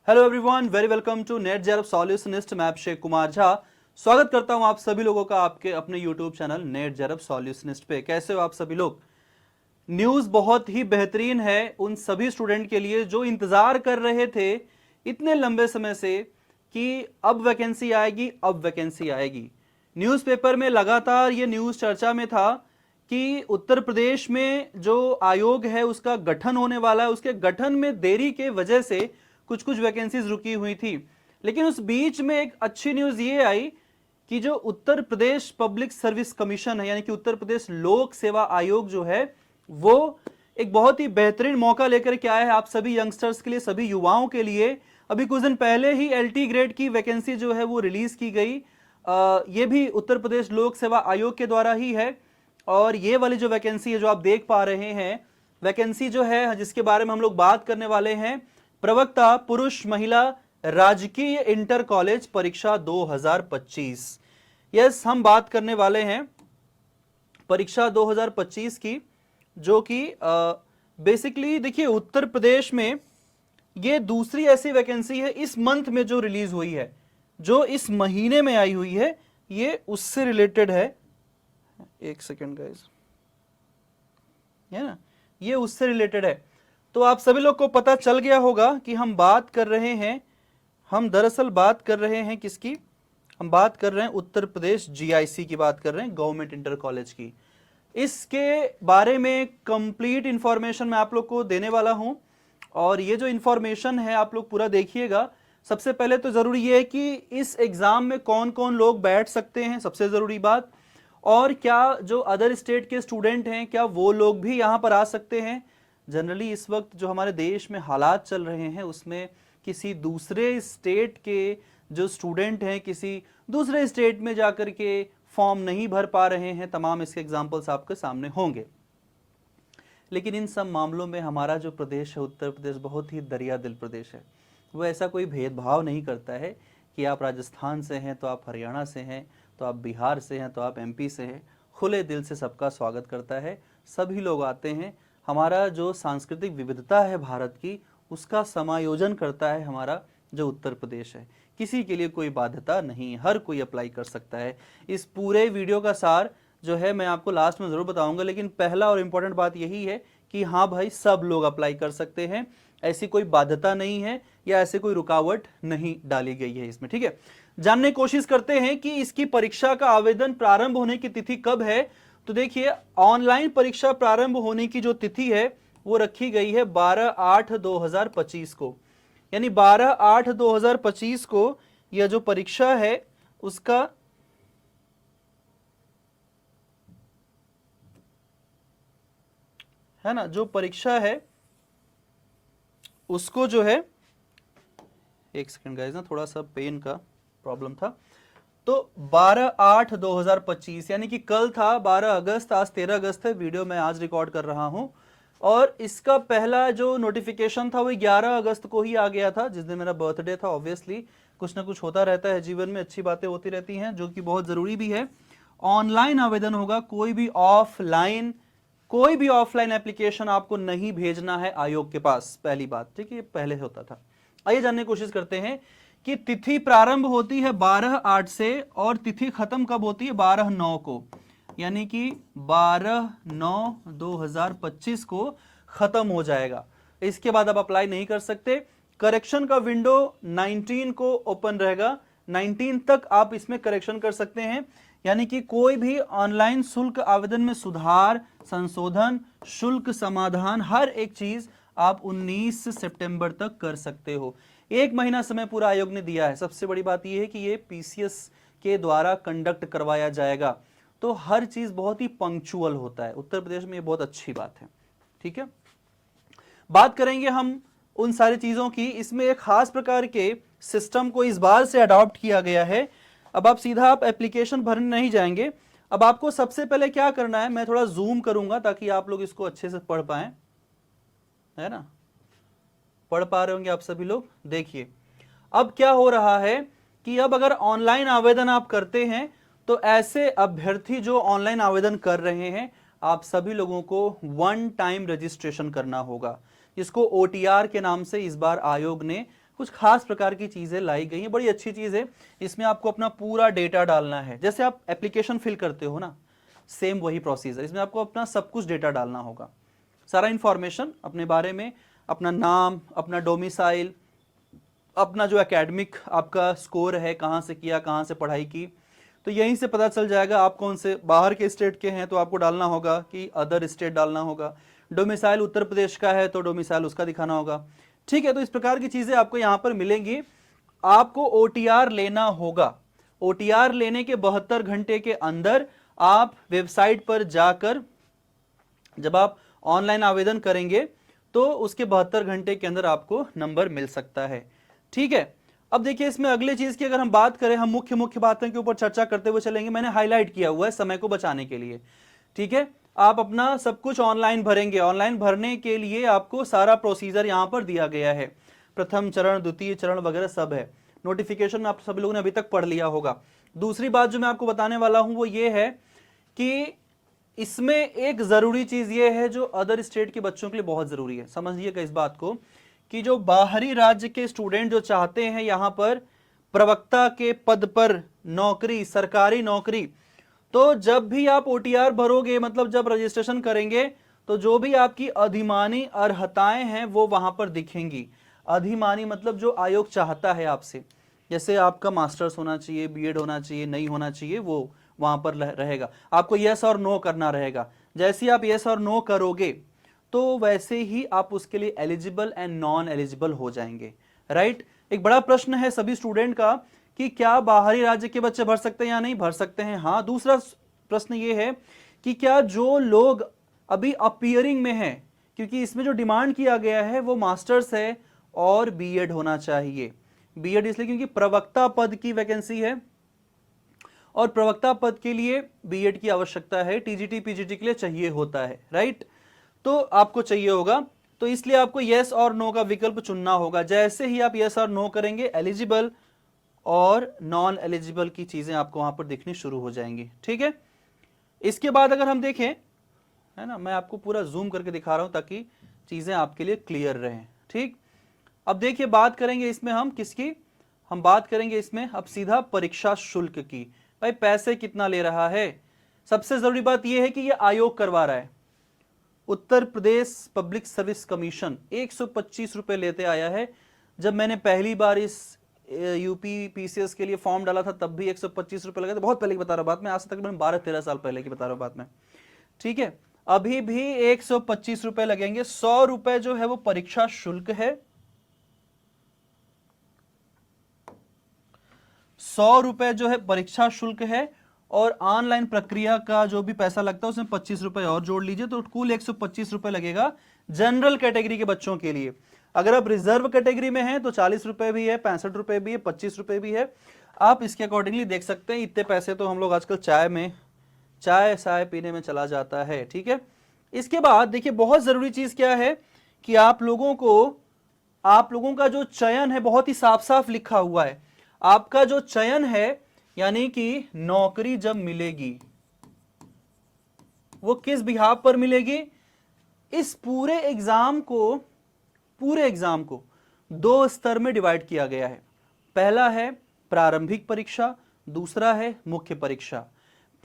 Hello everyone, very welcome to NET JRF solutionist. मैं अभिषेक कुमार झा स्वागत करता हूं आप सभी लोगों का आपके अपने YouTube channel net JRF solutionist पे। कैसे हो आप सभी लोग? न्यूज़ बहुत ही बेहतरीन है उन सभी स्टूडेंट के लिए जो इंतज़ार कर रहे थे इतने लंबे समय से कि अब वैकेंसी आएगी, अब वैकेंसी आएगी। न्यूज़पेपर में लगातार ये न्यूज़ चर्चा में था कि उत्तर प्रदेश में जो आयोग है उसका गठन होने वाला है, उसके गठन में देरी के वजह से कुछ कुछ वैकेंसीज रुकी हुई थी। लेकिन उस बीच में एक अच्छी न्यूज़ ये आई कि जो Uttar Pradesh public service commission है, यानी कि उत्तर प्रदेश लोक सेवा आयोग जो है, वो एक बहुत ही बेहतरीन मौका लेकर के आया है आप सभी यंगस्टर्स के लिए, सभी युवाओं के लिए। अभी कुछ दिन पहले ही एलटी ग्रेड की वैकेंसी जो है वो रिलीज की गई। ये भी उत्तर प्रदेश लोक सेवा आयोग के द्वारा ही है। और ये वाली जो वैकेंसी है जो आप देख पा रहे हैं, वैकेंसी जो है जिसके बारे में हम लोग बात करने वाले हैं, प्रवक्ता पुरुष महिला राजकीय इंटर कॉलेज परीक्षा 2025। यस, हम बात करने वाले हैं परीक्षा 2025 की, जो कि बेसिकली देखिए उत्तर प्रदेश में ये दूसरी ऐसी वैकेंसी है इस मंथ में जो रिलीज हुई है, जो इस महीने में आई हुई है। ये उससे रिलेटेड है, एक सेकेंड गाइस, है ना, ये उससे रिलेटेड है। तो आप सभी लोग को पता चल गया होगा कि हम बात कर रहे हैं, हम दरअसल बात कर रहे हैं किसकी? हम बात कर रहे हैं उत्तर प्रदेश जीआईसी की बात कर रहे हैं, गवर्नमेंट इंटर कॉलेज की। इसके बारे में कंप्लीट इंफॉर्मेशन मैं आप लोग को देने वाला हूं, और ये जो इंफॉर्मेशन है आप लोग पूरा देखिएगा। सबसे पहले तो जरूरी ये है कि इस एग्जाम में कौन कौन लोग बैठ सकते हैं, सबसे जरूरी बात। और क्या जो अदर स्टेट के स्टूडेंट हैं, क्या वो लोग भी यहाँ पर आ सकते हैं? जनरली इस वक्त जो हमारे देश में हालात चल रहे हैं उसमें किसी दूसरे स्टेट के जो स्टूडेंट हैं किसी दूसरे स्टेट में जाकर के फॉर्म नहीं भर पा रहे हैं। तमाम इसके एग्जाम्पल्स आपके सामने होंगे। लेकिन इन सब मामलों में हमारा जो प्रदेश है उत्तर प्रदेश बहुत ही दरिया दिल प्रदेश है। वो ऐसा कोई भेदभाव नहीं करता है कि आप राजस्थान से हैं तो आप हरियाणा से हैं, तो आप बिहार से हैं तो आप एमपी से हैं। खुले दिल से सबका स्वागत करता है, सभी लोग आते हैं। हमारा जो सांस्कृतिक विविधता है भारत की, उसका समायोजन करता है हमारा जो उत्तर प्रदेश है। किसी के लिए कोई बाध्यता नहीं है, हर कोई अप्लाई कर सकता है। इस पूरे वीडियो का सार जो है मैं आपको लास्ट में ज़रूर बताऊंगा, लेकिन पहला और इम्पोर्टेंट बात यही है कि हाँ भाई, सब लोग अप्लाई कर सकते हैं, ऐसी कोई बाध्यता नहीं है या ऐसे कोई रुकावट नहीं डाली गई है इसमें। ठीक है, जानने की कोशिश करते हैं कि इसकी परीक्षा का आवेदन प्रारंभ होने की तिथि कब है। तो देखिए, ऑनलाइन परीक्षा प्रारंभ होने की जो तिथि है वो रखी गई है 12/8/2025 को, यानी 12/8/2025 को यह जो परीक्षा है उसका है ना, जो परीक्षा है उसको जो है, एक सेकंड गाइस ना, थोड़ा सा पेन का प्रॉब्लम था। तो 12/8/2025 यानी कि कल था 12 अगस्त, आज 13 अगस्त है। वीडियो मैं आज रिकॉर्ड कर रहा हूं, और इसका पहला जो नोटिफिकेशन था वो 11 अगस्त को ही आ गया था, जिस दिन मेरा बर्थडे था। ऑब्वियसली कुछ ना कुछ होता रहता है जीवन में, अच्छी बातें होती रहती हैं, जो कि बहुत ज़रूरी भी है। ऑनलाइन आवेदन होगा, कोई भी ऑफलाइन एप्लीकेशन आपको नहीं भेजना है आयोग के पास, पहली बात। ठीक है, पहले होता था। आइए जानने की कोशिश करते हैं कि तिथि प्रारंभ होती है 12/8 से, और तिथि खत्म कब होती है? 12/9 को, यानी कि 12/9/2025 को खत्म हो जाएगा। इसके बाद आप अप्लाई नहीं कर सकते। करेक्शन का विंडो 19 को ओपन रहेगा, 19 तक आप इसमें करेक्शन कर सकते हैं। यानी कि कोई भी ऑनलाइन शुल्क आवेदन में सुधार, संशोधन, शुल्क समाधान, हर एक चीज आप 19 सितंबर तक कर सकते हो। एक महीना समय पूरा आयोग ने दिया है। सबसे बड़ी बात यह है कि ये पीसीएस के द्वारा कंडक्ट करवाया जाएगा, तो हर चीज बहुत ही पंक्चुअल होता है उत्तर प्रदेश में, ये बहुत अच्छी बात है। ठीक है, बात करेंगे हम उन सारी चीजों की। इसमें एक खास प्रकार के सिस्टम को इस बार से अडॉप्ट किया गया है। अब आप सीधा आप एप्लीकेशन भरने नहीं जाएंगे। अब आपको सबसे पहले क्या करना है, मैं थोड़ा जूम करूंगा ताकि आप लोग इसको अच्छे से पढ़ पाएं, है ना। पढ़ पा रहे होंगे आप सभी लोग। देखिए अब क्या हो रहा है कि अब अगर ऑनलाइन आवेदन आप करते हैं तो ऐसे अभ्यर्थी जो ऑनलाइन आवेदन कर रहे हैं, आप सभी लोगों को वन टाइम रजिस्ट्रेशन करना होगा, जिसको ओटीआर के नाम से इस बार आयोग ने कुछ खास प्रकार की चीजें लाई गई हैं। बड़ी अच्छी चीज है, इसमें आपको अपना पूरा डेटा डालना है। जैसे आप एप्लीकेशन फिल करते हो ना, सेम वही प्रोसीजर, इसमें आपको अपना सब कुछ डेटा डालना होगा, सारा इंफॉर्मेशन अपने बारे में, अपना नाम, अपना डोमिसाइल, अपना जो एकेडमिक आपका स्कोर है, कहाँ से किया, कहाँ से पढ़ाई की, तो यहीं से पता चल जाएगा। आप कौन से बाहर के स्टेट के हैं तो आपको डालना होगा कि अदर स्टेट डालना होगा। डोमिसाइल उत्तर प्रदेश का है तो डोमिसाइल उसका दिखाना होगा। ठीक है, तो इस प्रकार की चीजें आपको यहाँ पर मिलेंगी। आपको ओटीआर लेना होगा। ओटीआर लेने के 72 घंटे के अंदर आप वेबसाइट पर जाकर, जब आप ऑनलाइन आवेदन करेंगे तो उसके 72 घंटे के अंदर आपको नंबर मिल सकता है। ठीक है, अब देखिए इसमें अगले चीज की अगर हम बात करें, हम मुख्य बातों के ऊपर चर्चा करते हुए चलेंगे। मैंने हाईलाइट किया हुआ है समय को बचाने के लिए। ठीक है, आप अपना सब कुछ ऑनलाइन भरेंगे। ऑनलाइन भरने के लिए आपको सारा प्रोसीजर यहां पर दिया गया है, प्रथम चरण, द्वितीय चरण वगैरह सब है। नोटिफिकेशन आप सभी लोगों ने अभी तक पढ़ लिया होगा। दूसरी बात जो मैं आपको बताने वाला हूं वो ये है कि इसमें एक जरूरी चीज ये है जो अदर स्टेट के बच्चों के लिए बहुत जरूरी है, समझिएगा इस बात को, कि जो बाहरी राज्य के स्टूडेंट जो चाहते हैं यहां पर प्रवक्ता के पद पर नौकरी, सरकारी नौकरी, तो जब भी आप ओटीआर भरोगे, मतलब जब रजिस्ट्रेशन करेंगे, तो जो भी आपकी अधिमानी अर्हताएं हैं वो वहां पर दिखेंगी। अधिमानी मतलब जो आयोग चाहता है आपसे, जैसे आपका मास्टर्स होना चाहिए, बीएड होना चाहिए, नहीं होना चाहिए, वो वहां पर रहेगा। आपको यस और नो करना रहेगा। जैसे ही आप यस और नो करोगे तो वैसे ही आप उसके लिए एलिजिबल एंड नॉन एलिजिबल हो जाएंगे। राइट, एक बड़ा प्रश्न है सभी स्टूडेंट का कि क्या बाहरी राज्य के बच्चे भर सकते हैं या नहीं भर सकते हैं। हाँ, दूसरा प्रश्न ये है कि क्या जो लोग अभी अपियरिंग में हैं, क्योंकि इसमें जो डिमांड किया गया है वो मास्टर्स है और बीएड होना चाहिए। बीएड इसलिए क्योंकि प्रवक्ता पद की वैकेंसी है और प्रवक्ता पद के लिए बीएड की आवश्यकता है, टीजीटी पीजीटी के लिए चाहिए होता है। राइट, तो आपको चाहिए होगा, तो इसलिए आपको यस और नो का विकल्प चुनना होगा। जैसे ही आप यस और नो करेंगे, एलिजिबल और नॉन एलिजिबल की चीजें आपको वहां पर दिखनी शुरू हो जाएंगी। ठीक है, इसके बाद अगर हम देखें, है ना, मैं आपको पूरा जूम करके दिखा रहा हूं ताकि चीजें आपके लिए क्लियर रहें। ठीक, अब देखिए बात करेंगे इसमें हम किसकी, हम बात करेंगे इसमें अब सीधा परीक्षा शुल्क की। भाई पैसे कितना ले रहा है, सबसे जरूरी बात यह है कि यह आयोग करवा रहा है। Uttar Pradesh public service commission 125 रुपए लेते आया है। जब मैंने पहली बार इस यूपी पीसीएस के लिए फॉर्म डाला था तब भी 125 रुपए लगे थे। बहुत पहले की बता रहा हूं बात मैं, आज तक मैंने 12-13 साल पहले की बता रहा हूं बात मैं। ठीक है, अभी भी 125 रुपए लगेंगे। 100 रुपए जो है वो परीक्षा शुल्क है, 100 रुपए जो है परीक्षा शुल्क है, और ऑनलाइन प्रक्रिया का जो भी पैसा लगता है उसमें 25 रुपए और जोड़ लीजिए, तो कुल 125 रुपए लगेगा जनरल कैटेगरी के बच्चों के लिए। अगर आप रिजर्व कैटेगरी में हैं तो 40 रुपए भी है, 65 रुपए भी है, 25 रुपए भी है। आप इसके अकॉर्डिंगली देख सकते हैं। इतने पैसे तो हम लोग आजकल चाय पीने में चला जाता है। ठीक है, इसके बाद देखिए बहुत जरूरी चीज क्या है कि आप लोगों का जो चयन है बहुत ही साफ साफ लिखा हुआ है। आपका जो चयन है यानी कि नौकरी जब मिलेगी वो किस बिहाफ पर मिलेगी, इस पूरे एग्जाम को 2 स्तर में डिवाइड किया गया है। पहला है प्रारंभिक परीक्षा, दूसरा है मुख्य परीक्षा।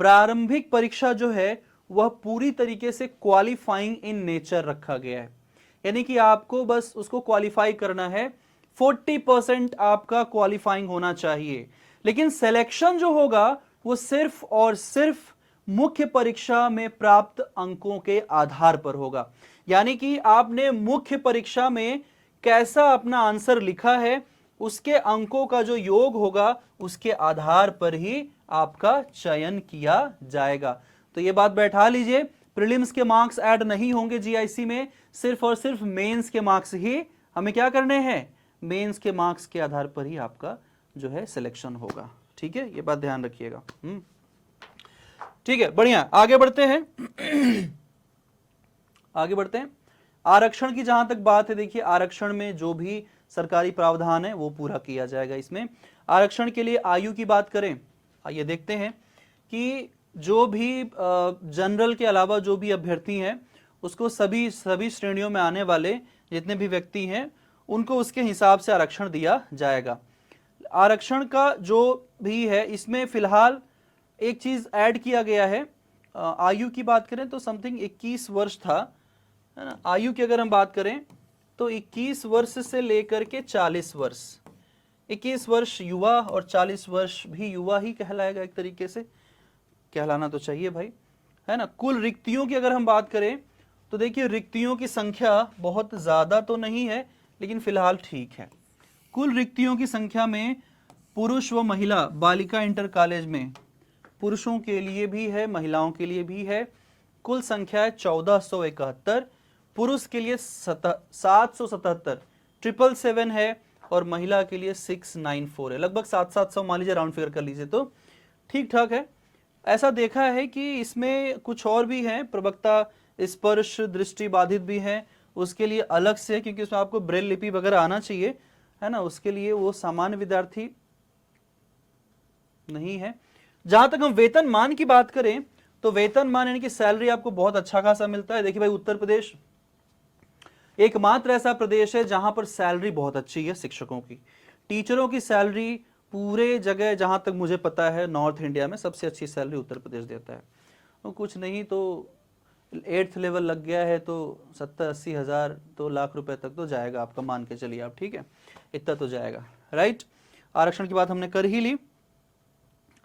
प्रारंभिक परीक्षा जो है वह पूरी तरीके से क्वालिफाइंग इन नेचर रखा गया है, यानी कि आपको बस उसको क्वालिफाई करना है। 40% आपका क्वालिफाइंग होना चाहिए, लेकिन सिलेक्शन जो होगा वो सिर्फ और सिर्फ मुख्य परीक्षा में प्राप्त अंकों के आधार पर होगा। यानी कि आपने मुख्य परीक्षा में कैसा अपना आंसर लिखा है उसके अंकों का जो योग होगा उसके आधार पर ही आपका चयन किया जाएगा। तो ये बात बैठा लीजिए, प्रीलिम्स के मार्क्स ऐड नहीं होंगे जीआईसी में, सिर्फ और सिर्फ मेंस के मार्क्स ही हमें क्या करने हैं, मेंस के मार्क्स के आधार पर ही आपका जो है सिलेक्शन होगा। ठीक है, ये बात ध्यान रखिएगा। ठीक है, बढ़िया, आगे बढ़ते हैं। आरक्षण की जहां तक बात है, देखिए आरक्षण में जो भी सरकारी प्रावधान है वो पूरा किया जाएगा। इसमें आरक्षण के लिए आयु की बात करें, आइए देखते हैं कि जो भी जनरल के अलावा जो भी अभ्यर्थी हैं उसको सभी श्रेणियों में आने वाले जितने भी व्यक्ति हैं उनको उसके हिसाब से आरक्षण दिया जाएगा। आरक्षण का जो भी है इसमें फिलहाल एक चीज ऐड किया गया है। आयु की बात करें तो समथिंग 21 वर्ष था, है ना। आयु की अगर हम बात करें तो 21 वर्ष से लेकर के 40 वर्ष, 21 वर्ष युवा और 40 वर्ष भी युवा ही कहलाएगा, एक तरीके से कहलाना तो चाहिए भाई, है ना। कुल रिक्तियों की अगर हम बात करें तो देखिए रिक्तियों की संख्या बहुत ज़्यादा तो नहीं है, लेकिन फिलहाल ठीक है। कुल रिक्तियों की संख्या में पुरुष व महिला बालिका इंटर कॉलेज में पुरुषों के लिए भी है, महिलाओं के लिए भी है। कुल संख्या है 1471, पुरुष के लिए 777, 777 है, और महिला के लिए 694 है। लगभग 700 मान लीजिए, राउंड फिगर कर लीजिए तो ठीक ठाक है। ऐसा देखा है कि इसमें कुछ और भी हैं, प्रवक्ता स्पर्श दृष्टि बाधित भी हैं, उसके लिए अलग से, क्योंकि उसमें आपको ब्रेल लिपि वगैरह आना चाहिए, है ना, उसके लिए वो सामान्य विद्यार्थी नहीं है। जहां तक हम वेतनमान की बात करें तो वेतनमान यानी कि सैलरी आपको बहुत अच्छा खासा मिलता है। देखिए भाई, उत्तर प्रदेश एकमात्र ऐसा प्रदेश है जहां पर सैलरी बहुत अच्छी है शिक्षकों की। टीचरों की सैलरी पूरे जगह, जहां तक मुझे पता है, नॉर्थ इंडिया में सबसे अच्छी सैलरी उत्तर प्रदेश देता है। तो कुछ नहीं तो 8th लेवल लग गया है तो 70-80 हज़ार, 2 लाख रुपए तक तो जाएगा आपका, मान के चलिए आप, ठीक है, इतना तो जाएगा, राइट। आरक्षण की बात हमने कर ही ली।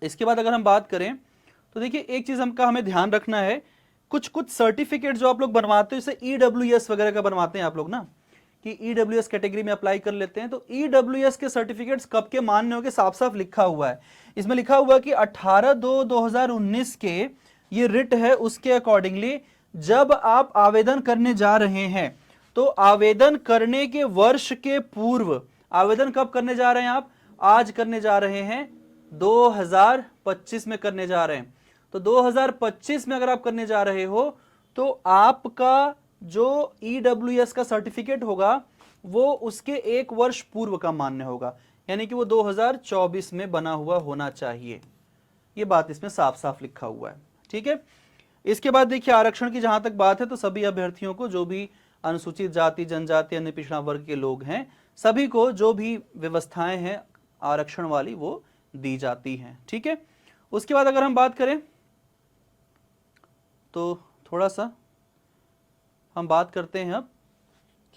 इसके बाद अगर हम बात करें तो देखिए एक चीज हमें ध्यान रखना है, कुछ सर्टिफिकेट जो आप लोग बनवाते हो, जैसे ईडब्ल्यूएस वगैरह का बनवाते हैं आप लोग ना, कि ईडब्ल्यूएस कैटेगरी में अप्लाई कर लेते हैं, तो ईडब्ल्यूएस के सर्टिफिकेट्स कब के मान्य होंगे, साफ साफ लिखा हुआ है। इसमें लिखा हुआ है कि 18/2/2019 के ये रिट है, उसके अकॉर्डिंगली जब आप आवेदन करने जा रहे हैं तो आवेदन करने के वर्ष के पूर्व, आवेदन कब करने जा रहे हैं आप, आज करने जा रहे हैं, 2025 में करने जा रहे हैं। तो 2025 में अगर आप करने जा रहे हो तो आपका जो ईडब्ल्यूएस का सर्टिफिकेट होगा वो उसके 1 वर्ष पूर्व का मान्य होगा, यानी कि वो 2024 में बना हुआ होना चाहिए। ये बात इसमें साफ साफ लिखा हुआ है, ठीक है। इसके बाद देखिए आरक्षण की जहां तक बात है तो सभी अभ्यर्थियों को, जो भी अनुसूचित जाति जनजाति अन्य पिछड़ा वर्ग के लोग हैं, सभी को जो भी व्यवस्थाएं हैं आरक्षण वाली वो दी जाती हैं, ठीक है। उसके बाद अगर हम बात करें तो थोड़ा सा हम बात करते हैं अब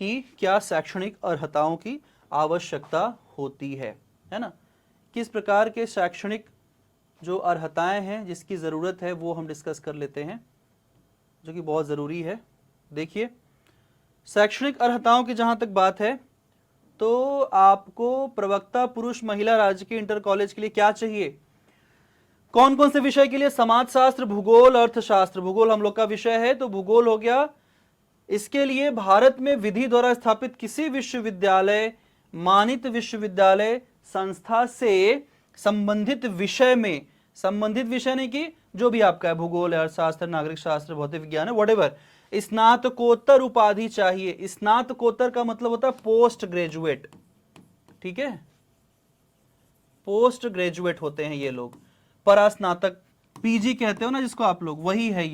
कि क्या शैक्षणिक अर्हताओं की आवश्यकता होती है ना, किस प्रकार के शैक्षणिक जो अर्हताएं हैं जिसकी ज़रूरत है वो हम डिस्कस कर लेते हैं, जो कि बहुत ज़रूरी है। देखिए शैक्षणिक अर्हताओं की जहां तक बात है तो आपको प्रवक्ता पुरुष महिला राजकीय इंटर कॉलेज के लिए क्या चाहिए, कौन कौन से विषय के लिए, समाजशास्त्र, भूगोल, अर्थशास्त्र। भूगोल हम लोग का विषय है तो भूगोल हो गया। इसके लिए भारत में विधि द्वारा स्थापित किसी विश्वविद्यालय, मानित विश्वविद्यालय संस्था से संबंधित विषय में, संबंधित विषय नहीं कि जो भी आपका है, भूगोल, अर्थशास्त्र, नागरिक शास्त्र, भौतिक विज्ञान है, व्हाटएवर, स्नातकोत्तर उपाधि चाहिए। स्नातकोत्तर का मतलब होता है पोस्ट ग्रेजुएट, ठीक है, पोस्ट ग्रेजुएट होते हैं ये लोग, परास्नातक, पीजी कहते हो ना जिसको आप लोग, वही है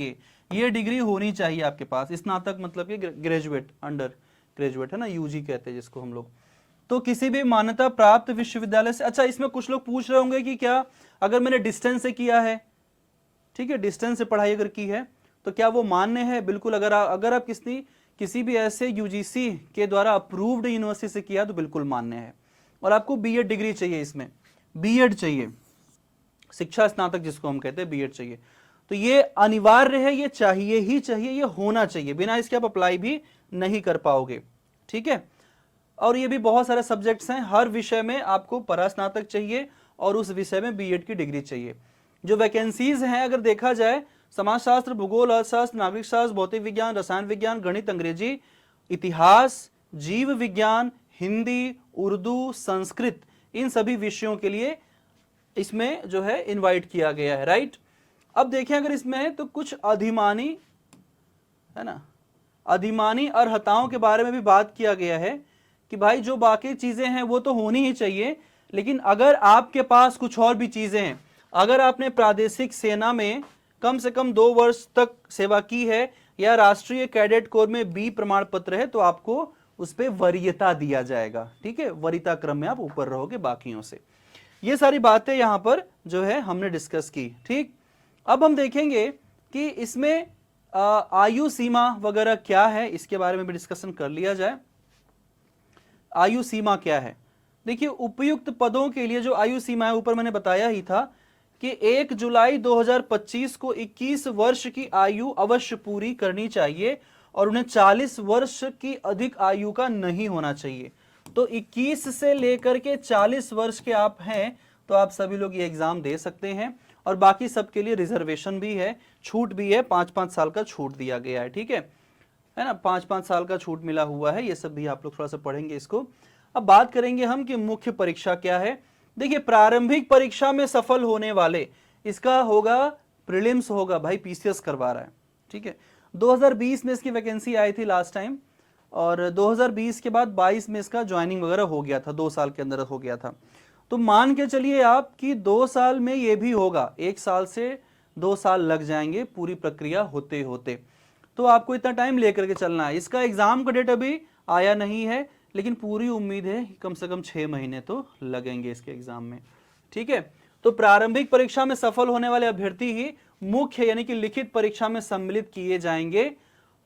ये डिग्री होनी चाहिए आपके पास। स्नातक मतलब कि ग्रेजुएट, अंडर ग्रेजुएट है ना, यूजी कहते हैं जिसको हम लोग। तो किसी भी मान्यता प्राप्त विश्वविद्यालय से। अच्छा, इसमें कुछ लोग पूछ रहे होंगे कि क्या अगर मैंने डिस्टेंस से किया है, ठीक है, डिस्टेंस से पढ़ाई अगर की है तो क्या वो मान्य है। बिल्कुल, अगर आप किसी भी ऐसे यूजीसी के द्वारा अप्रूव्ड यूनिवर्सिटी से किया तो बिल्कुल मान्य है। और आपको बीएड डिग्री चाहिए, इसमें बीएड चाहिए, शिक्षा स्नातक जिसको हम कहते हैं, बीएड चाहिए। तो ये अनिवार्य है, ये चाहिए ही चाहिए, ये होना चाहिए, बिना इसके आप अप्लाई भी नहीं कर पाओगे, ठीक है। और ये भी बहुत सारे सब्जेक्ट्स हैं, हर विषय में आपको परास्नातक चाहिए और उस विषय में बीएड की डिग्री चाहिए। जो वैकेंसीज हैं अगर देखा जाए, समाजशास्त्र, भूगोल, अर्थशास्त्र, नागरिक शास्त्र, भौतिक विज्ञान, रसायन विज्ञान, गणित, अंग्रेजी, इतिहास, जीव विज्ञान, हिंदी, उर्दू, संस्कृत, इन सभी विषयों के लिए इसमें जो है इनवाइट किया गया है, राइट। अब देखें अगर इसमें है तो कुछ अधिमानी, है ना, अधिमानी अर्हताओं के बारे में भी बात किया गया है कि भाई जो बाकी चीजें हैं वो तो होनी ही चाहिए, लेकिन अगर आपके पास कुछ और भी चीजें हैं, अगर आपने प्रादेशिक सेना में कम से कम 2 वर्ष तक सेवा की है या राष्ट्रीय कैडेट कोर में बी प्रमाण पत्र है तो आपको उस पर वरीयता दिया जाएगा। ठीक है, वरीयता क्रम में आप ऊपर रहोगे बाकियों से। ये सारी बातें यहां पर जो है हमने डिस्कस की। ठीक, अब हम देखेंगे कि इसमें आयु सीमा वगैरह क्या है, इसके बारे में भी डिस्कशन कर लिया जाए। आयु सीमा क्या है? देखिए, उपयुक्त पदों के लिए जो आयु सीमा है, ऊपर मैंने बताया ही था कि 1 जुलाई 2025 को 21 वर्ष की आयु अवश्य पूरी करनी चाहिए और उन्हें 40 वर्ष की अधिक आयु का नहीं होना चाहिए। तो 21 से लेकर के 40 वर्ष के आप हैं तो आप सभी लोग ये एग्जाम दे सकते हैं, और बाकी सबके लिए रिजर्वेशन भी है, छूट भी है, 5-5 साल का छूट दिया गया है। ठीक है ना, 5-5 साल का छूट मिला हुआ है। ये सब भी आप लोग थोड़ा सा पढ़ेंगे इसको। अब बात करेंगे हम कि मुख्य परीक्षा क्या है। देखिए, प्रारंभिक परीक्षा में सफल होने वाले, इसका होगा प्रीलिम्स होगा, भाई पीसीएस करवा रहा है। ठीक है, 2020 में इसकी वैकेंसी आई थी लास्ट टाइम, और 2020 के बाद 22 में इसका ज्वाइनिंग वगैरह हो गया था, 2 साल के अंदर हो गया था। तो मान के चलिए आप कि 2 साल में ये भी होगा, 1 साल से 2 साल लग जाएंगे पूरी प्रक्रिया होते होते। तो आपको इतना टाइम लेकर के चलना है। इसका एग्जाम का डेट अभी आया नहीं है, लेकिन पूरी उम्मीद है कम से कम 6 महीने तो लगेंगे इसके एग्जाम में। ठीक है, तो प्रारंभिक परीक्षा में सफल होने वाले अभ्यर्थी ही मुख्य यानी कि लिखित परीक्षा में सम्मिलित किए जाएंगे,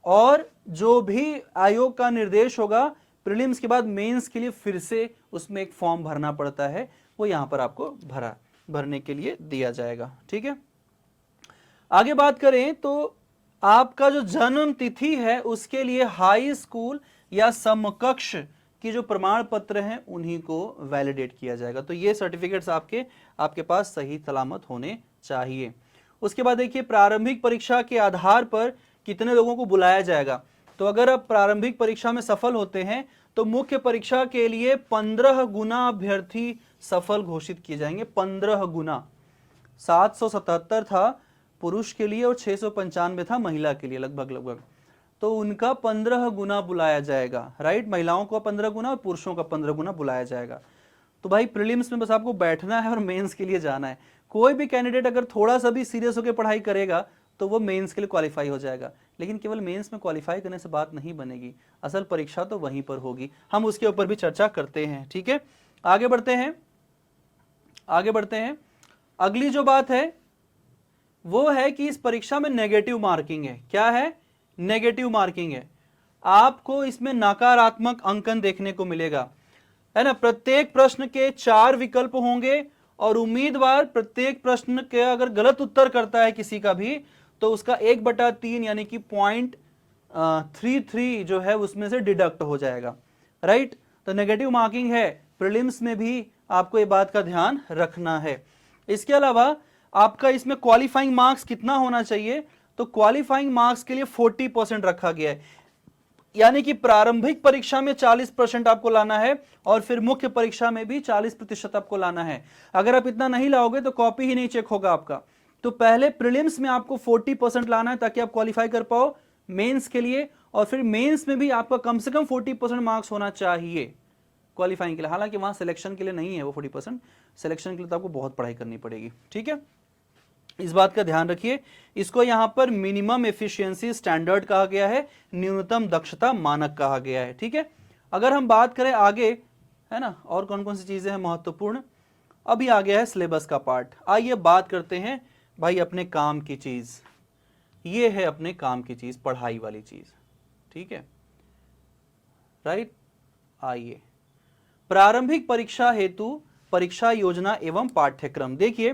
और जो भी आयोग का निर्देश होगा, प्रीलिम्स के बाद मेंस के लिए फिर से उसमें एक फॉर्म भरना पड़ता है, वो यहां पर आपको भरने के लिए दिया जाएगा। ठीक है, आगे बात करें तो आपका जो जन्म तिथि है उसके लिए हाई स्कूल या समकक्ष की जो प्रमाण पत्र हैं उन्हीं को वैलिडेट किया जाएगा। तो ये सर्टिफिकेट्स आपके पास सही सलामत होने चाहिए। उसके बाद देखिए, प्रारंभिक परीक्षा के आधार पर कितने लोगों को बुलाया जाएगा। तो अगर आप प्रारंभिक परीक्षा में सफल होते हैं तो मुख्य परीक्षा के लिए 15 गुना अभ्यर्थी सफल घोषित किए जाएंगे। 15 गुना, 777 था पुरुष के लिए और 695 था महिला के लिए, लगभग। तो उनका 15 गुना बुलाया जाएगा। राइट, महिलाओं को 15 गुना और पुरुषों का 15 गुना बुलाया जाएगा। तो भाई प्रीलिम्स में बस आपको बैठना है और मेंस के लिए जाना है। कोई भी कैंडिडेट अगर थोड़ा सा भी सीरियस होकर पढ़ाई करेगा तो वो मेंस के लिए क्वालिफाई हो जाएगा। लेकिन केवल मेंस में क्वालिफाई करने से बात नहीं बनेगी, असल परीक्षा तो वहीं पर होगी। हम उसके ऊपर भी चर्चा करते हैं। ठीक है, आगे बढ़ते हैं। अगली जो बात है वो है कि इस परीक्षा में नेगेटिव मार्किंग है। क्या है? नेगेटिव मार्किंग है। आपको इसमें नकारात्मक अंकन देखने को मिलेगा, है ना। प्रत्येक प्रश्न के 4 विकल्प होंगे और उम्मीदवार प्रत्येक प्रश्न के अगर गलत उत्तर करता है किसी का भी तो उसका 1/3 यानी कि 0.33 जो है उसमें से डिडक्ट हो जाएगा। राइट, तो नेगेटिव मार्किंग है। प्रीलिम्स में भी आपको ये बात का ध्यान रखना है। इसके अलावा आपका इसमें क्वालिफाइंग मार्क्स कितना होना चाहिए? तो क्वालिफाइंग मार्क्स के लिए 40% रखा गया है, यानी कि प्रारंभिक परीक्षा में 40% आपको लाना है और फिर मुख्य परीक्षा में भी 40% आपको लाना है। अगर आप इतना नहीं लाओगे तो कॉपी ही नहीं चेक होगा आपका। तो पहले प्रीलिम्स में आपको 40% लाना है ताकि आप क्वालिफाई कर पाओ मेंस के लिए, और फिर मेंस में भी आपका कम से कम 40% मार्क्स होना चाहिए क्वालिफाइंग के लिए। हालांकि वहां सिलेक्शन के लिए नहीं है वो 40%, सिलेक्शन के लिए तो आपको बहुत पढ़ाई करनी पड़ेगी। ठीक है, इस बात का ध्यान रखिए। इसको यहां पर मिनिमम एफिशिएंसी स्टैंडर्ड कहा गया है, न्यूनतम दक्षता मानक कहा गया है। ठीक है, अगर हम बात करें आगे, है ना, और कौन कौन सी चीजें हैं महत्वपूर्ण, अभी आ गया है सिलेबस का पार्ट। आइए बात करते हैं भाई अपने काम की चीज। ये है अपने काम की चीज, पढ़ाई वाली चीज। ठीक है, राइट। आइए, प्रारंभिक परीक्षा हेतु परीक्षा योजना एवं पाठ्यक्रम। देखिए,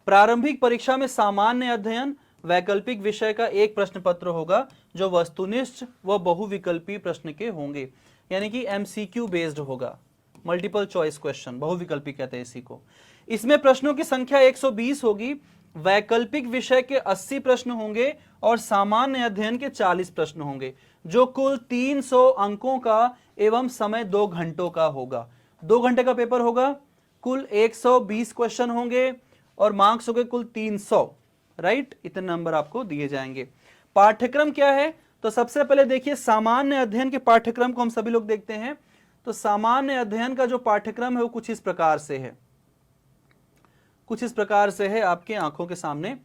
प्रारंभिक परीक्षा में सामान्य अध्ययन वैकल्पिक विषय का एक प्रश्न पत्र होगा जो वस्तुनिष्ठ व बहुविकल्पी प्रश्न के होंगे, यानी कि एमसीक्यू बेस्ड होगा, मल्टीपल चॉइस क्वेश्चन, बहुविकल्पी कहते हैं इसी को। इसमें प्रश्नों की संख्या 120 होगी, वैकल्पिक विषय के 80 प्रश्न होंगे और सामान्य अध्ययन के 40 प्रश्न होंगे, जो कुल 300 अंकों का एवं समय 2 घंटों का होगा। 2 घंटे का पेपर होगा, कुल 120 क्वेश्चन होंगे और मार्क्स हो गए कुल 300। राइट, इतने नंबर आपको दिए जाएंगे। पाठ्यक्रम क्या है? तो सबसे पहले देखिए, सामान्य अध्ययन के पाठ्यक्रम को हम सभी लोग देखते हैं। तो सामान्य अध्ययन का जो पाठ्यक्रम है वो कुछ इस प्रकार से है आपके आंखों के सामने।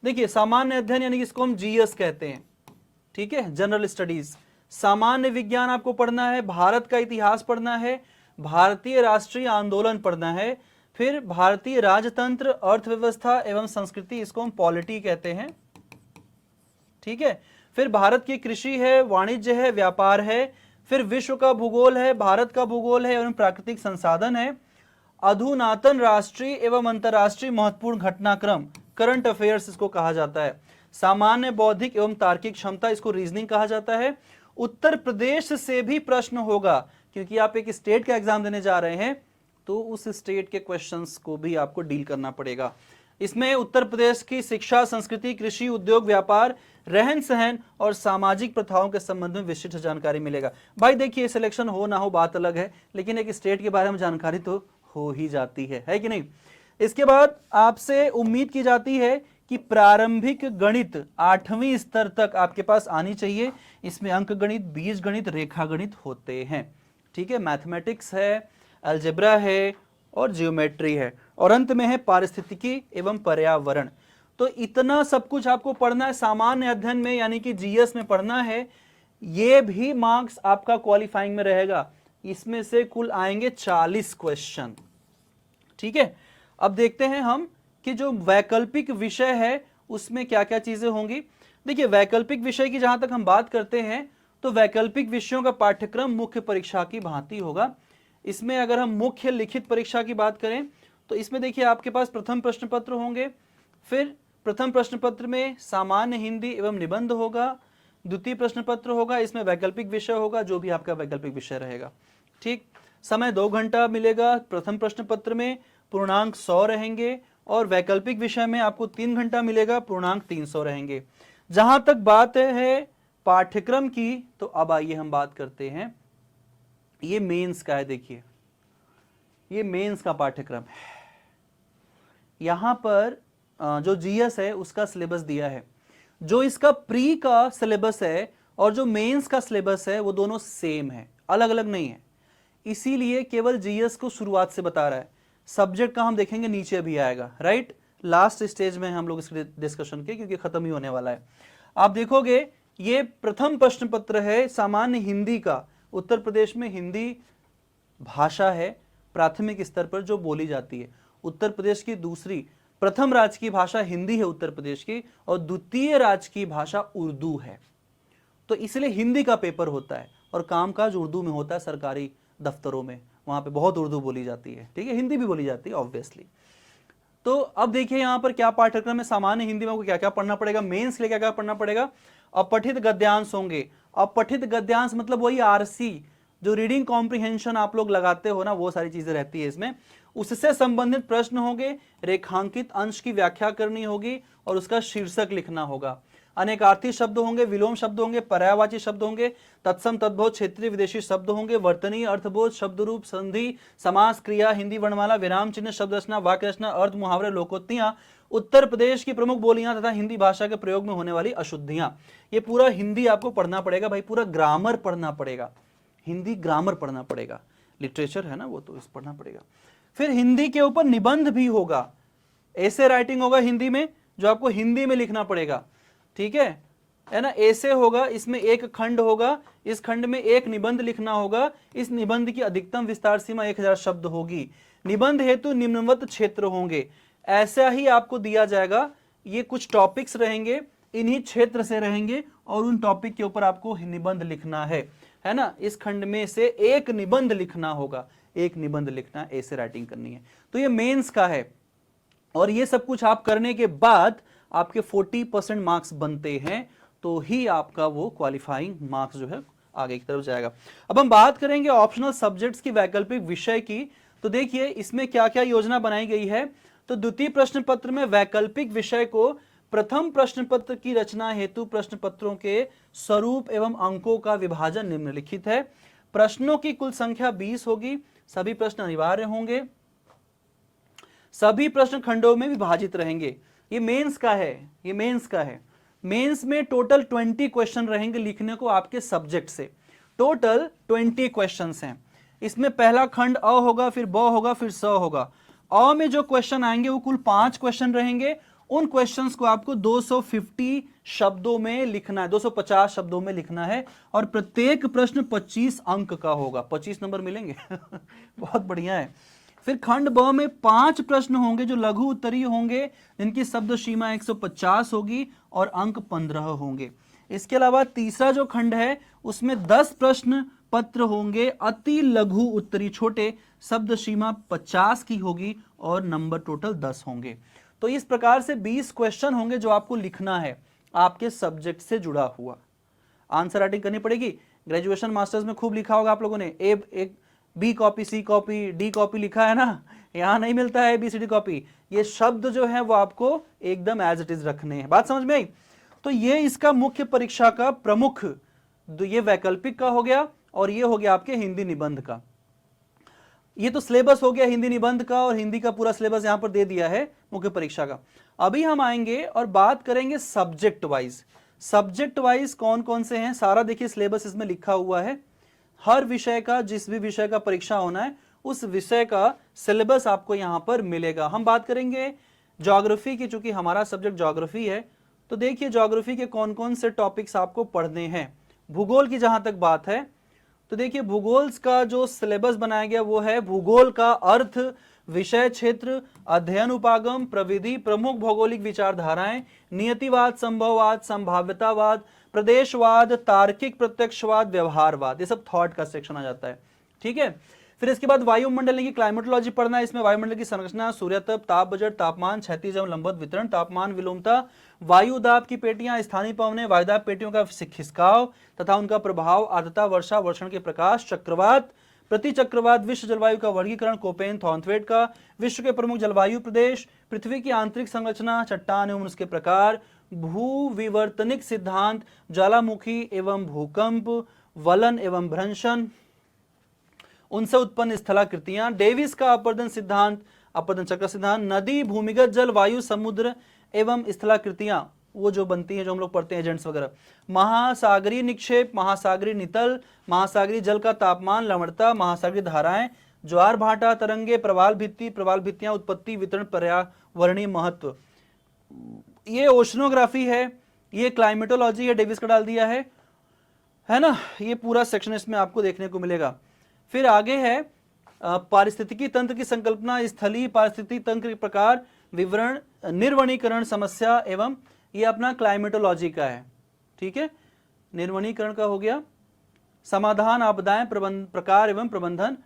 देखिए, सामान्य अध्ययन यानी कि इसको हम जीएस कहते हैं। ठीक है, जनरल स्टडीज। सामान्य विज्ञान आपको पढ़ना है, भारत का इतिहास पढ़ना है, भारतीय राष्ट्रीय आंदोलन पढ़ना है, फिर भारतीय राजतंत्र, अर्थव्यवस्था एवं संस्कृति, इसको हम पॉलिटी कहते हैं, ठीक है। फिर भारत की कृषि है, वाणिज्य है, व्यापार है, फिर विश्व का भूगोल है, भारत का भूगोल है एवं प्राकृतिक संसाधन है, अधुनातन राष्ट्रीय एवं अंतरराष्ट्रीय महत्वपूर्ण घटनाक्रम, करंट अफेयर्स इसको कहा जाता है, सामान्य बौद्धिक एवं तार्किक क्षमता, इसको रीजनिंग कहा जाता है। उत्तर प्रदेश से भी प्रश्न होगा, क्योंकि आप एक स्टेट का एग्जाम देने जा रहे हैं, तो उस स्टेट के क्वेश्चंस को भी आपको डील करना पड़ेगा। इसमें उत्तर प्रदेश की शिक्षा, संस्कृति, कृषि, उद्योग, व्यापार, रहन सहन और सामाजिक प्रथाओं के संबंध में विशिष्ट जानकारी मिलेगा। भाई देखिए, सिलेक्शन हो ना हो बात अलग है, लेकिन एक स्टेट के बारे में जानकारी तो हो ही जाती है कि नहीं। इसके बाद आपसे उम्मीद की जाती है कि प्रारंभिक गणित 8वीं स्तर तक आपके पास आनी चाहिए। इसमें अंक गणित, बीज गणित, रेखा गणित होते हैं, ठीक है। मैथमेटिक्स है, अलजेब्रा है और जियोमेट्री है, और अंत में है पारिस्थितिकी एवं पर्यावरण। तो इतना सब कुछ आपको पढ़ना है, सामान्य अध्ययन में यानी कि जीएस में पढ़ना है। ये भी मार्क्स आपका क्वालिफाइंग में रहेगा। इसमें से कुल आएंगे 40 क्वेश्चन, ठीक है। अब देखते हैं हम कि जो वैकल्पिक विषय है उसमें क्या क्या चीजें होंगी। देखिए, वैकल्पिक विषय की जहां तक हम बात करते हैं तो वैकल्पिक विषयों का पाठ्यक्रम मुख्य परीक्षा की भांति होगा। इसमें अगर हम मुख्य लिखित परीक्षा की बात करें तो इसमें देखिए आपके पास प्रथम प्रश्न पत्र होंगे, फिर प्रथम प्रश्न पत्र में सामान्य हिंदी एवं निबंध होगा, द्वितीय प्रश्न पत्र होगा, इसमें वैकल्पिक विषय होगा, जो भी आपका वैकल्पिक विषय रहेगा, ठीक। समय 2 घंटा मिलेगा। प्रथम प्रश्न पत्र में पूर्णांक 100 रहेंगे और वैकल्पिक विषय में आपको 3 घंटा मिलेगा, पूर्णांक 300 रहेंगे। जहां तक बात है पाठ्यक्रम की, तो अब आइए हम बात करते हैं ये मेंस का है। देखिए, ये मेंस का पाठ्यक्रम है। यहां पर जो जीएस है उसका सिलेबस दिया है। जो इसका प्री का सिलेबस है और जो मेंस का सिलेबस है वो दोनों सेम है, अलग अलग नहीं है। इसीलिए केवल जीएस को शुरुआत से बता रहा है। सब्जेक्ट का हम देखेंगे नीचे अभी आएगा, राइट, लास्ट स्टेज में हम लोग इसके डिस्कशन के, क्योंकि खत्म ही होने वाला है। आप देखोगे ये प्रथम प्रश्न पत्र है सामान्य हिंदी का। उत्तर प्रदेश में हिंदी भाषा है प्राथमिक स्तर पर जो बोली जाती है। उत्तर प्रदेश की दूसरी प्रथम राजकीय भाषा हिंदी है उत्तर प्रदेश की, और द्वितीय राजकीय भाषा उर्दू है। तो इसलिए हिंदी का पेपर होता है और कामकाज उर्दू में होता है। सरकारी दफ्तरों में वहां पे बहुत उर्दू बोली जाती है, ठीक है, हिंदी भी बोली जाती है ऑब्वियसली। तो अब देखिए यहाँ पर क्या पाठ्यक्रम है। सामान्य हिंदी में आपको क्या क्या पढ़ना पड़ेगा, मेंस के लिए क्या क्या पढ़ना पड़ेगा। अपठित गद्यांश होंगे। अपठित गद्यांश मतलब वही आरसी, जो रीडिंग कॉम्प्रिहेंशन आप लोग लगाते हो ना, वो सारी चीजें रहती है इसमें। उससे संबंधित प्रश्न होंगे, रेखांकित अंश की व्याख्या करनी होगी और उसका शीर्षक लिखना होगा। अनेकार्थी शब्द होंगे, विलोम शब्द होंगे, पर्यायवाची शब्द होंगे, तत्सम तद्भव क्षेत्रीय विदेशी शब्द होंगे, वर्तनीय अर्थबोध, शब्द रूप, संधि, समास, क्रिया, हिंदी वर्णमाला, विराम चिन्ह, शब्द रचना, वाक्य रचना, अर्थ, मुहावरे, लोकोक्तियां, उत्तर प्रदेश की प्रमुख बोलियां तथा हिंदी भाषा के प्रयोग में होने वाली अशुद्धियां। ये पूरा हिंदी आपको पढ़ना पड़ेगा भाई, पूरा ग्रामर पढ़ना पड़ेगा, हिंदी ग्रामर पढ़ना पड़ेगा। लिटरेचर है ना वो, तो इस पढ़ना पड़ेगा। फिर हिंदी के ऊपर निबंध भी होगा, ऐसे राइटिंग होगा हिंदी में जो आपको हिंदी में लिखना पड़ेगा, ठीक है ना। ऐसे होगा, इसमें एक खंड होगा, इस खंड में एक निबंध लिखना होगा। इस निबंध की अधिकतम विस्तार सीमा 1000 शब्द होगी। निबंध हेतु निम्नवत क्षेत्र होंगे। ऐसा ही आपको दिया जाएगा। ये कुछ टॉपिक्स रहेंगे, इन्हीं क्षेत्र से रहेंगे और उन टॉपिक के ऊपर आपको निबंध लिखना है ना। इस खंड में से एक निबंध लिखना होगा, एक निबंध लिखना, ऐसे राइटिंग करनी है। तो ये मेंस का है, और ये सब कुछ आप करने के बाद आपके 40% मार्क्स बनते हैं, तो ही आपका वो क्वालिफाइंग मार्क्स जो है आगे की तरफ जाएगा। अब हम बात करेंगे ऑप्शनल सब्जेक्ट्स की, वैकल्पिक विषय की। तो देखिए इसमें क्या क्या योजना बनाई गई है। तो द्वितीय प्रश्न पत्र में वैकल्पिक विषय को प्रथम प्रश्न पत्र की रचना हेतु प्रश्न पत्रों के स्वरूप एवं अंकों का विभाजन निम्नलिखित है। प्रश्नों की कुल संख्या 20 होगी। सभी प्रश्न अनिवार्य होंगे, सभी प्रश्न खंडों में विभाजित रहेंगे। ये मेंस का है, ये मेंस का है। मेंस में टोटल 20 क्वेश्चन रहेंगे लिखने को आपके सब्जेक्ट से। टोटल 20 क्वेश्चंस हैं। इसमें पहला खंड अ होगा, फिर ब होगा, फिर स होगा। अ में जो क्वेश्चन आएंगे वो कुल 5 क्वेश्चन रहेंगे उन क्वेश्चंस को आपको 250 शब्दों में लिखना है, 250 शब्दों में लिखना है, और प्रत्येक प्रश्न 25 अंक का होगा, 25 नंबर मिलेंगे बहुत बढ़िया है। फिर खंड ब में 5 प्रश्न होंगे जो लघु उत्तरीय होंगे, जिनकी शब्द सीमा 150 होगी और अंक 15 होंगे। इसके अलावा तीसरा जो खंड है उसमें 10 प्रश्न पत्र होंगे अति लघु उत्तरीय, छोटे, शब्द सीमा 50 की होगी और नंबर टोटल 10 होंगे। तो इस प्रकार से 20 क्वेश्चन होंगे जो आपको लिखना है आपके सब्जेक्ट से जुड़ा हुआ। आंसर राइटिंग करनी पड़ेगी। ग्रेजुएशन मास्टर्स में खूब लिखा होगा आप लोगों ने, एक बी कॉपी, सी कॉपी, डी कॉपी लिखा है ना, यहां नहीं मिलता है ABCD कॉपी। ये शब्द जो है वो आपको एकदम एज इट इज रखने हैं। बात समझ में आई? तो ये इसका मुख्य परीक्षा का प्रमुख, ये वैकल्पिक का हो गया और ये हो गया आपके हिंदी निबंध का। ये तो सिलेबस हो गया हिंदी निबंध का, और हिंदी का पूरा सिलेबस यहां पर दे दिया है मुख्य परीक्षा का। अभी हम आएंगे और बात करेंगे सब्जेक्ट वाइज। सब्जेक्ट वाइज कौन कौन से हैं, सारा देखिए सिलेबस इसमें लिखा हुआ है। हर विषय का, जिस भी विषय का परीक्षा होना है उस विषय का सिलेबस आपको यहां पर मिलेगा। हम बात करेंगे ज्योग्राफी की, चूंकि हमारा सब्जेक्ट ज्योग्राफी है, तो देखिए ज्योग्राफी के कौन कौन से टॉपिक्स आपको पढ़ने हैं। भूगोल की जहां तक बात है तो देखिए भूगोल का जो सिलेबस बनाया गया वो है भूगोल का अर्थ, विषय क्षेत्र, अध्ययन उपागम, प्रविधि, प्रमुख भौगोलिक विचारधाराएं, नियतिवाद, संभववाद, संभाव्यतावाद, प्रदेशवाद, तार्किक प्रत्यक्षवाद, व्यवहारवाद, ये सब थॉट का सेक्शन आ जाता है। ठीक है। फिर इसके बाद वायुमंडल की क्लाइमेटोलॉजी पढ़ना है। इसमें वायुमंडल की संरचना, सूर्यतप, ताप बजट, तापमान, क्षैतिज एवं लंबवत वितरण, तापमान विलोमता, वायु दाब की पेटियां, स्थानीय पवनें, वायुदाब पेटियों का खिसकाव तथा उनका प्रभाव, आर्द्रता, वर्षा, वर्षण के प्रकाश, चक्रवात, प्रति चक्रवात, विश्व जलवायु का वर्गीकरण, कोपेन थॉर्नथवेट का, विश्व के प्रमुख जलवायु प्रदेश, पृथ्वी की आंतरिक संरचना, चट्टान एवं उसके प्रकार, भू विवर्तनिक सिद्धांत, ज्वालामुखी एवं भूकंप, वलन एवं भ्रंशन, उनसे उत्पन्न स्थलाकृतियां, डेविस का अपरदन सिद्धांत, अपरदन चक्र सिद्धांत, नदी, भूमिगत जल, वायु, समुद्र एवं स्थलाकृतियां, वो जो बनती हैं जो हम लोग पढ़ते हैं एजेंट्स वगैरह, महासागरीय निक्षेप, महासागरीय नितल, महासागरीय जल का तापमान, लवणता, महासागरीय धाराएं, ज्वार भाटा, तरंगे, प्रवाल भित्ति, प्रवाल भित्तियां, उत्पत्ति, वितरण, पर्यावरणीय महत्व, ये ओशनोग्राफी है, ये क्लाइमेटोलॉजी है, डेविस का डाल दिया है ना। ये पूरा सेक्शन इसमें आपको देखने को मिलेगा। फिर आगे है पारिस्थितिकी तंत्र की संकल्पना, स्थलीय पारिस्थितिकी तंत्र के प्रकार, विवरण, निर्वणीकरण समस्या एवं, ये अपना क्लाइमेटोलॉजी का है। ठीक है, निर्वणीकरण का हो गया, समाधान, आपदाएं, प्रकार एवं प्रबंधन,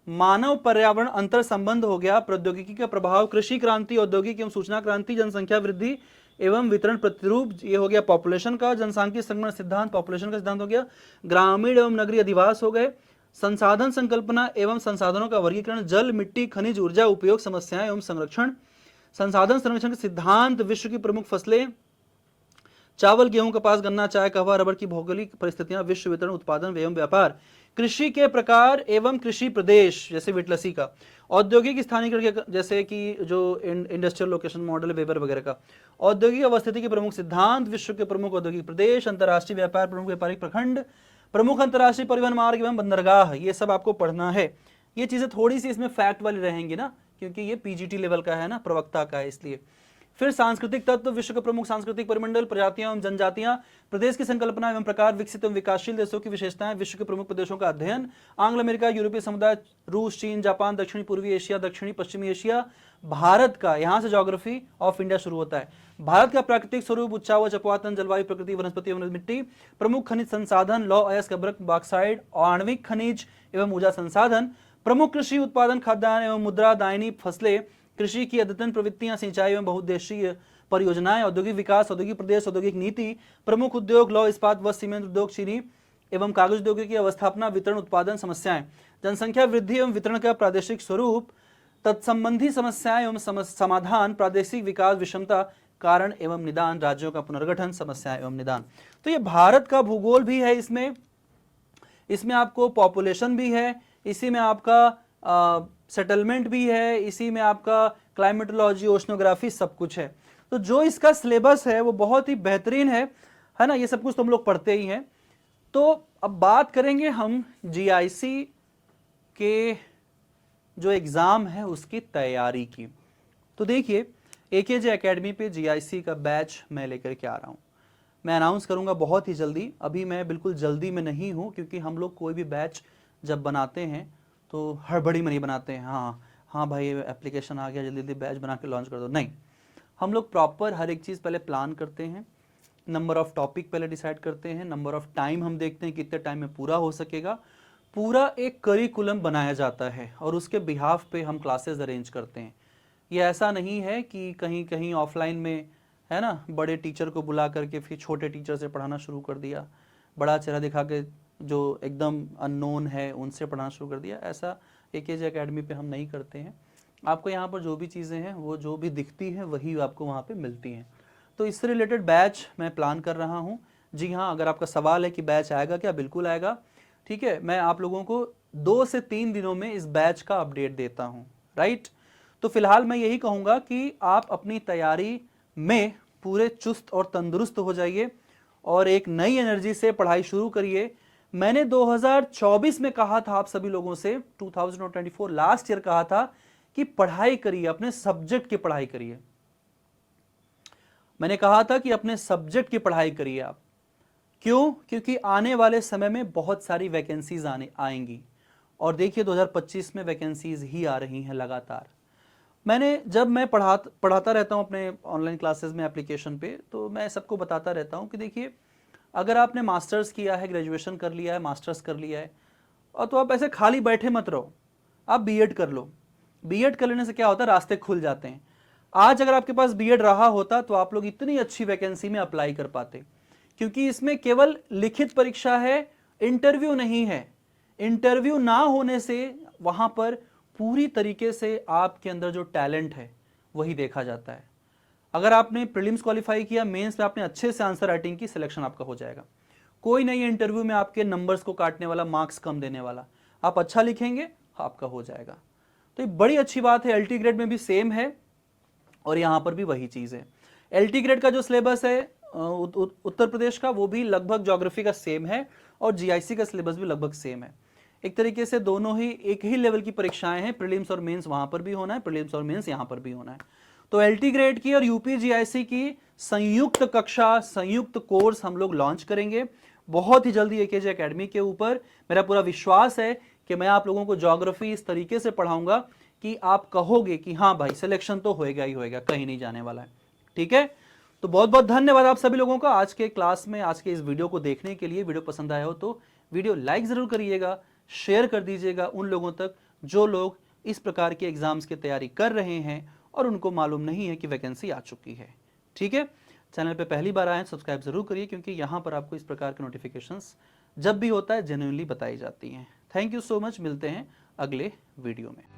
मानव पर्यावरण अंतर संबंध हो गया, प्रौद्योगिकी का प्रभाव, कृषि क्रांति, औद्योगिक एवं सूचना क्रांति, जनसंख्या वृद्धि एवं वितरण प्रतिरूप, ये हो गया पॉपुलेशन का, जनसांख्यिकीय संगणन सिद्धांत, पॉपुलेशन का सिद्धांत हो गया, ग्रामीण एवं नगरीय अधिवास हो गए, संसाधन संकल्पना एवं संसाधनों का वर्गीकरण, जल, मिट्टी, खनिज, ऊर्जा उपयोग, समस्याएं एवं संरक्षण, संसाधन संरक्षण के सिद्धांत, विश्व की प्रमुख फसलें, चावल, गेहूं, कपास, गन्ना, चाय, कहवा, रबर की भौगोलिक परिस्थितियां, विश्व वितरण, उत्पादन एवं व्यापार, कृषि के प्रकार एवं कृषि प्रदेश जैसे विटलसी का, औद्योगिक स्थानीयकरण जैसे कि जो इंडस्ट्रियल लोकेशन मॉडल वेबर वगैरह का, औद्योगिक अवस्थिति के प्रमुख सिद्धांत, विश्व के प्रमुख औद्योगिक प्रदेश, अंतर्राष्ट्रीय व्यापार, प्रमुख व्यापारिक प्रखंड, प्रमुख अंतर्राष्ट्रीय परिवहन मार्ग एवं बंदरगाह, ये सब आपको पढ़ना है। ये चीजें थोड़ी सी इसमें फैक्ट वाली रहेंगी ना, क्योंकि ये PGT लेवल का है ना, प्रवक्ता का है, इसलिए। फिर सांस्कृतिक तत्व, विश्व के प्रमुख सांस्कृतिक परिमंडल, प्रजातियां एवं जनजातियां, प्रदेश की संकल्पना एवं प्रकार, विकसित एवं विकासशील देशों की विशेषताएं, विश्व के प्रमुख प्रदेशों का अध्ययन, आंग्ल अमेरिका, यूरोपीय समुदाय, रूस, चीन, जापान, दक्षिणी पूर्वी एशिया, दक्षिणी पश्चिमी एशिया, भारत का, यहां से ज्योग्राफी ऑफ इंडिया शुरू होता है, भारत का प्राकृतिक स्वरूप, उच्चावच, अपवातन, जलवायु, प्रकृति, वनस्पति एवं मिट्टी, प्रमुख खनिज संसाधन, लौ, अयस्क, अभ्रक, बॉक्साइड, आणविक खनिज एवं ऊर्जा संसाधन, प्रमुख कृषि उत्पादन, खाद्यान्न एवं मुद्रा दायनी फसलें, कृषि की अद्यतन प्रवृत्तियां, सिंचाई एवं बहुउद्देशीय परियोजनाएं, औद्योगिक विकास, औद्योगिक प्रदेश, औद्योगिक नीति, प्रमुख उद्योग, लौह इस्पात व सीमेंट उद्योग, चीनी एवं कागज उद्योग की अवस्थापना, वितरण, उत्पादन, समस्याएं, जनसंख्या वृद्धि एवं वितरण का प्रादेशिक स्वरूप, तत्संबंधी समस्याएं एवं समाधान, प्रादेशिक विकास, विषमता, कारण एवं निदान, राज्यों का पुनर्गठन, समस्याएं एवं निदान। तो ये भारत का भूगोल भी है, इसमें आपको पॉपुलेशन भी है, इसी में आपका सेटलमेंट भी है, इसी में आपका क्लाइमेटोलॉजी, ओशनोग्राफी, सब कुछ है। तो जो इसका सिलेबस है वो बहुत ही बेहतरीन है ना, ये सब कुछ तो हम लोग पढ़ते ही हैं। तो अब बात करेंगे हम GIC के जो एग्जाम है उसकी तैयारी की। तो देखिए एकेजे एकेडमी पे जीआईसी का बैच मैं लेकर के आ रहा हूँ। मैं अनाउंस करूँगा बहुत ही जल्दी। अभी मैं बिल्कुल जल्दी में नहीं हूँ, क्योंकि हम लोग कोई भी बैच जब बनाते हैं तो हड़बड़ी में नहीं बनाते हैं। हाँ हाँ भाई एप्लीकेशन आ गया, जल्दी जल्दी बैच बना के लॉन्च कर दो, नहीं। हम लोग प्रॉपर हर एक चीज़ पहले प्लान करते हैं, नंबर ऑफ़ टॉपिक पहले डिसाइड करते हैं, नंबर ऑफ़ टाइम हम देखते हैं कितने टाइम में पूरा हो सकेगा, पूरा एक करिकुलम बनाया जाता है और उसके बिहाफ पे हम क्लासेस अरेंज करते हैं। ये ऐसा नहीं है कि कहीं कहीं ऑफलाइन में, है ना, बड़े टीचर को बुला करके फिर छोटे टीचर से पढ़ाना शुरू कर दिया, बड़ा चेहरा दिखा के जो एकदम अननोन है उनसे पढ़ाना शुरू कर दिया। ऐसा एकेजे एकेडमी पे हम नहीं करते हैं। आपको यहाँ पर जो भी चीज़ें हैं वो जो भी दिखती हैं वही आपको वहाँ पे मिलती हैं। तो इससे रिलेटेड बैच मैं प्लान कर रहा हूँ। जी हाँ, अगर आपका सवाल है कि बैच आएगा क्या, बिल्कुल आएगा। ठीक है, मैं आप लोगों को 2 से 3 दिनों में इस बैच का अपडेट देता हूँ, राइट। तो फिलहाल मैं यही कहूँगा कि आप अपनी तैयारी में पूरे चुस्त और तंदुरुस्त हो जाइए और एक नई एनर्जी से पढ़ाई शुरू करिए। मैंने 2024 में कहा था आप सभी लोगों से, 2024 लास्ट ईयर कहा था कि पढ़ाई करिए, अपने सब्जेक्ट की पढ़ाई करिए। मैंने कहा था कि अपने सब्जेक्ट की पढ़ाई करिए आप। क्यों? क्योंकि आने वाले समय में बहुत सारी वैकेंसीज आएंगी और देखिए 2025 में वैकेंसीज ही आ रही हैं लगातार। जब मैं पढ़ाता रहता हूं अपने ऑनलाइन क्लासेस में एप्लीकेशन पे, तो मैं सबको बताता रहता हूं कि देखिए अगर आपने मास्टर्स किया है, ग्रेजुएशन कर लिया है, मास्टर्स कर लिया है, और तो आप ऐसे खाली बैठे मत रहो, आप बीएड कर लो। बीएड कर लेने से क्या होता है, रास्ते खुल जाते हैं। आज अगर आपके पास बीएड रहा होता तो आप लोग इतनी अच्छी वैकेंसी में अप्लाई कर पाते, क्योंकि इसमें केवल लिखित परीक्षा है, इंटरव्यू नहीं है। इंटरव्यू ना होने से वहां पर पूरी तरीके से आपके अंदर जो टैलेंट है वही देखा जाता है। अगर आपने प्रीलिम्स क्वालिफाई किया, मेंस में आपने अच्छे से आंसर राइटिंग की, सिलेक्शन आपका हो जाएगा। कोई नहीं है इंटरव्यू में आपके नंबर्स को काटने वाला, मार्क्स कम देने वाला। आप अच्छा लिखेंगे, आपका हो जाएगा। तो ये बड़ी अच्छी बात है। एलटी ग्रेड में भी सेम है और यहां पर भी वही चीज है। एलटी ग्रेड का जो सिलेबस है उत्तर प्रदेश का, वो भी लगभग ज्योग्राफी का सेम है और जीआईसी का सिलेबस भी लगभग सेम है। एक तरीके से दोनों ही एक ही लेवल की परीक्षाएं हैं। प्रीलिम्स और मेंस वहां पर भी होना है, प्रीलिम्स और मेंस यहां पर भी होना है। तो एलटी ग्रेड की और यूपी जीआईसी की संयुक्त कक्षा, संयुक्त कोर्स हम लोग लॉन्च करेंगे बहुत ही जल्दी एकेजे एकेडमी के ऊपर। मेरा पूरा विश्वास है कि मैं आप लोगों को ज्योग्राफी इस तरीके से पढ़ाऊंगा कि आप कहोगे कि हाँ भाई सिलेक्शन तो होएगा ही होएगा, कहीं नहीं जाने वाला है। ठीक है, तो बहुत बहुत धन्यवाद आप सभी लोगों का आज के क्लास में, आज के इस वीडियो को देखने के लिए। वीडियो पसंद आया हो तो वीडियो लाइक जरूर करिएगा, शेयर कर दीजिएगा उन लोगों तक जो लोग इस प्रकार के एग्जाम्स की तैयारी कर रहे हैं और उनको मालूम नहीं है कि वैकेंसी आ चुकी है। ठीक है, चैनल पे पहली बार आए सब्सक्राइब जरूर करिए, क्योंकि यहाँ पर आपको इस प्रकार के नोटिफिकेशंस जब भी होता है जेन्युइनली बताई जाती हैं। थैंक यू सो मच, मिलते हैं अगले वीडियो में।